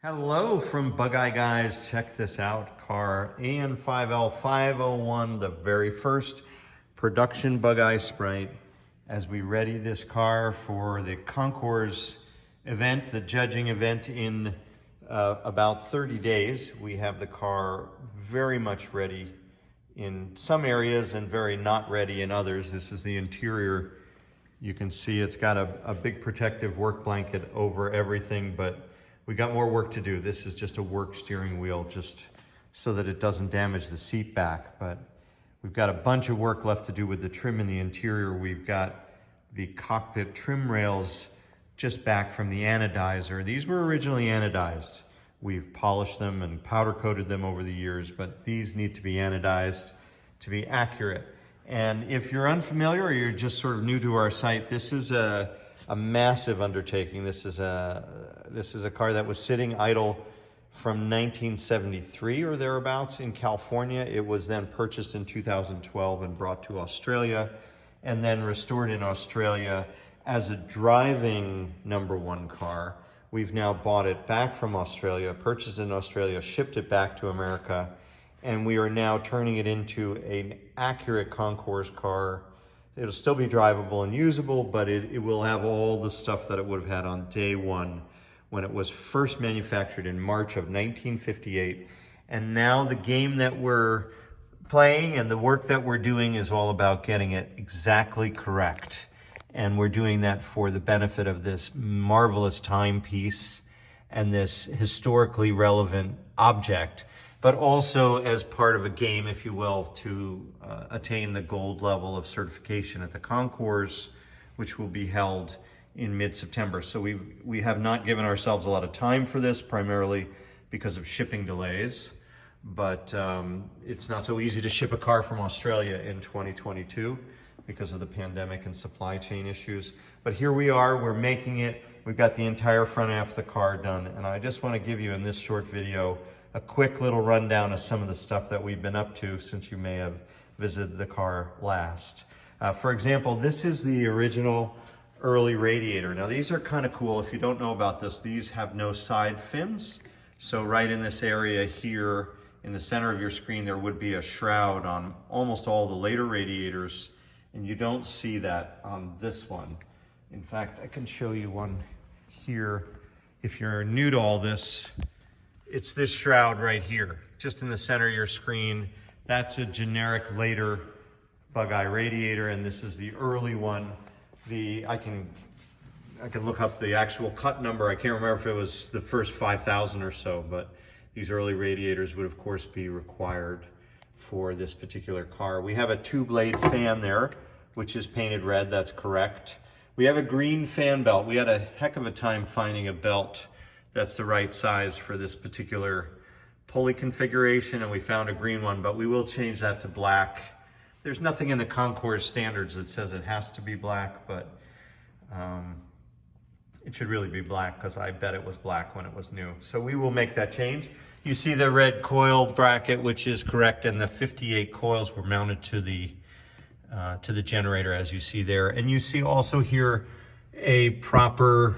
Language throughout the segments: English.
Hello from Bugeye Guys. Check this out. Car AN5L501, the very first production Bugeye Sprite. As we ready this car for the concours event, the judging event in about 30 days, we have the car very much ready in some areas and very not ready in others. This is the interior. You can see it's got a big protective work blanket over everything, but we got more work to do. This is just a work steering wheel, just so that it doesn't damage the seat back. But we've got a bunch of work left to do with the trim in the interior. We've got the cockpit trim rails just back from the anodizer. These were originally anodized. We've polished them and powder coated them over the years, but these need to be anodized to be accurate. And if you're unfamiliar or you're just sort of new to our site, this is a massive undertaking. This is a car that was sitting idle from 1973 or thereabouts in California. It was then purchased in 2012 and brought to Australia, and then restored in Australia as a driving #1 car. We've now bought it back from Australia, purchased in Australia, shipped it back to America, and we are now turning it into an accurate concours car. It'll still be drivable and usable, but it will have all the stuff that it would have had on day one when it was first manufactured in March of 1958. And now the game that we're playing and the work that we're doing is all about getting it exactly correct. And we're doing that for the benefit of this marvelous timepiece and this historically relevant object, but also as part of a game, if you will, to attain the gold level of certification at the concours, which will be held in mid-September. So we have not given ourselves a lot of time for this, primarily because of shipping delays, but it's not so easy to ship a car from Australia in 2022 because of the pandemic and supply chain issues. But here we are, we're making it. We've got the entire front half of the car done, and I just want to give you in this short video a quick little rundown of some of the stuff that we've been up to since you may have visited the car last. For example, this is the original early radiator. Now these are kind of cool. If you don't know about this, these have no side fins. So right in this area here, in the center of your screen, there would be a shroud on almost all the later radiators, and you don't see that on this one. In fact, I can show you one here. If you're new to all this, it's this shroud right here, just in the center of your screen. That's a generic later Bugeye radiator, and this is the early one. I can look up the actual cut number. I can't remember if it was the first 5,000 or so, but these early radiators would of course be required for this particular car. We have a two-blade fan there, which is painted red, that's correct. We have a green fan belt. We had a heck of a time finding a belt that's the right size for this particular pulley configuration, and we found a green one, but we will change that to black. There's nothing in the concours standards that says it has to be black, but it should really be black because I bet it was black when it was new. So we will make that change. You see the red coil bracket, which is correct, and the 58 coils were mounted to the generator, as you see there. And you see also here a proper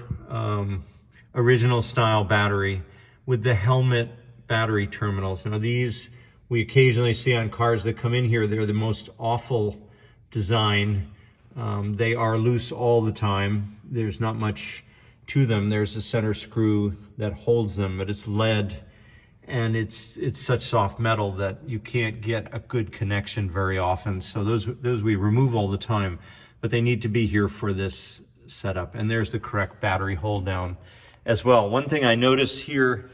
original style battery with the helmet battery terminals. Now these we occasionally see on cars that come in here. They're the most awful design. They are loose all the time. There's not much to them. There's a center screw that holds them, but it's lead, and it's such soft metal that you can't get a good connection very often. So those we remove all the time, but they need to be here for this setup. And there's the correct battery hold down as well. One thing I noticed here,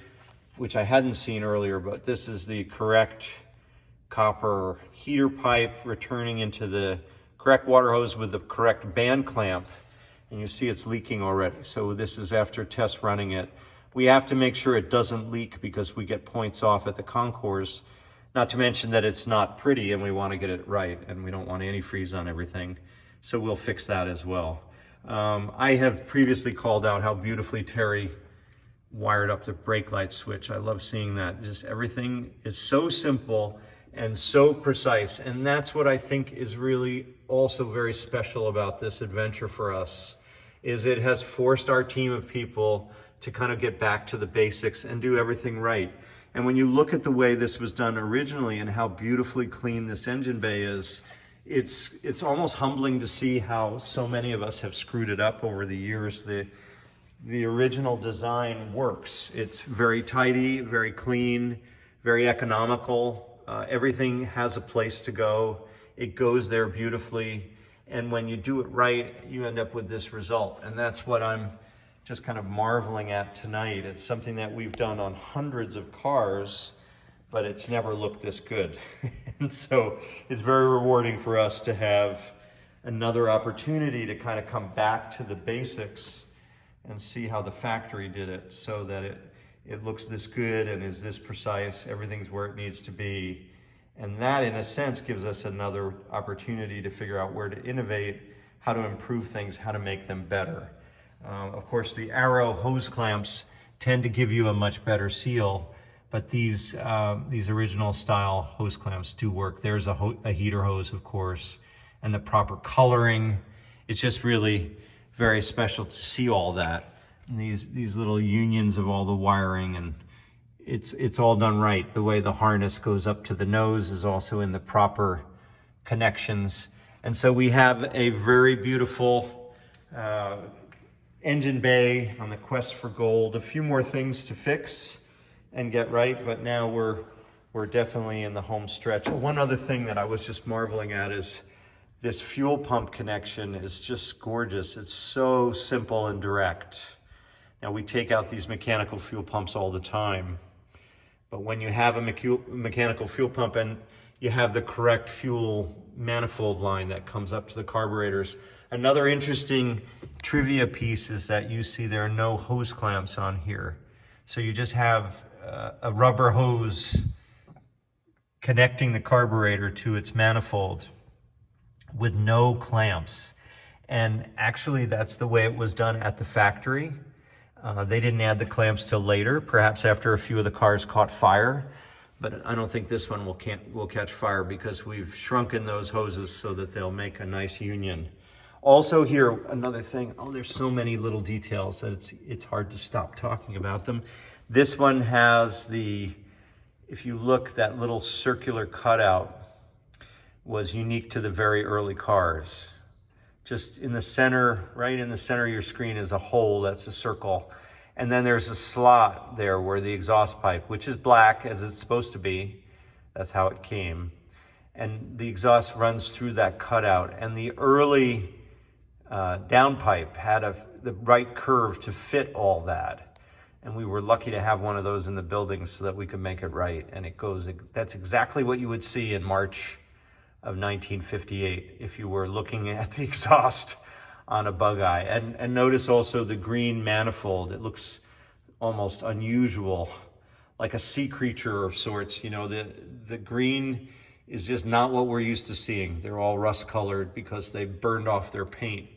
which I hadn't seen earlier, but this is the correct copper heater pipe returning into the correct water hose with the correct band clamp. And you see it's leaking already. So this is after test running it. We have to make sure it doesn't leak because we get points off at the concours. Not to mention that it's not pretty and we want to get it right, and we don't want antifreeze on everything. So we'll fix that as well. I have previously called out how beautifully Terry wired up the brake light switch. I love seeing that. Just everything is so simple and so precise. And that's what I think is really also very special about this adventure for us, is it has forced our team of people to kind of get back to the basics and do everything right. And when you look at the way this was done originally and how beautifully clean this engine bay is, it's almost humbling to see how so many of us have screwed it up over the years. The original design works. It's very tidy, very clean, very economical. Everything has a place to go. It goes there beautifully. And when you do it right, you end up with this result. And that's what I'm just kind of marveling at tonight. It's something that we've done on hundreds of cars, but it's never looked this good. And so it's very rewarding for us to have another opportunity to kind of come back to the basics and see how the factory did it so that it looks this good and is this precise, everything's where it needs to be. And that, in a sense, gives us another opportunity to figure out where to innovate, how to improve things, how to make them better. Of course, the Arrow hose clamps tend to give you a much better seal, but these original style hose clamps do work. There's a heater hose, of course, and the proper coloring. It's just really very special to see all that. And these little unions of all the wiring, and it's all done right. The way the harness goes up to the nose is also in the proper connections. And so we have a very beautiful engine bay on the quest for gold. A few more things to fix and get right, but now we're definitely in the home stretch. One other thing that I was just marveling at is this fuel pump connection is just gorgeous. It's so simple and direct. Now, we take out these mechanical fuel pumps all the time, but when you have a mechanical fuel pump and you have the correct fuel manifold line that comes up to the carburetors. Another interesting trivia piece is that you see there are no hose clamps on here. So you just have a rubber hose connecting the carburetor to its manifold with no clamps. And actually that's the way it was done at the factory. They didn't add the clamps till later, perhaps after a few of the cars caught fire. But I don't think this one will catch fire because we've shrunken those hoses so that they'll make a nice union. Also here, another thing, there's so many little details that it's hard to stop talking about them. This one has if you look, that little circular cutout was unique to the very early cars. Just in the center, right in the center of your screen is a hole, that's a circle. And then there's a slot there where the exhaust pipe, which is black as it's supposed to be, that's how it came. And the exhaust runs through that cutout. And the early downpipe had the right curve to fit all that. And we were lucky to have one of those in the building so that we could make it right. And that's exactly what you would see in March of 1958 if you were looking at the exhaust on a Bugeye. And notice also the green manifold. It looks almost unusual, like a sea creature of sorts. You know, the green is just not what we're used to seeing. They're all rust colored because they burned off their paint.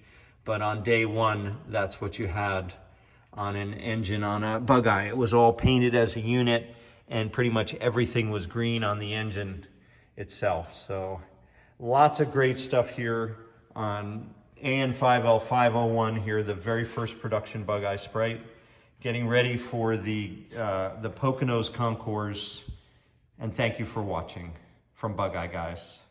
But on day one, that's what you had on an engine on a Bugeye. It was all painted as a unit and pretty much everything was green on the engine itself. So lots of great stuff here on AN5L 501 here, the very first production Bugeye Sprite. Getting ready for the Poconos Concours. And thank you for watching from Bugeye Guys.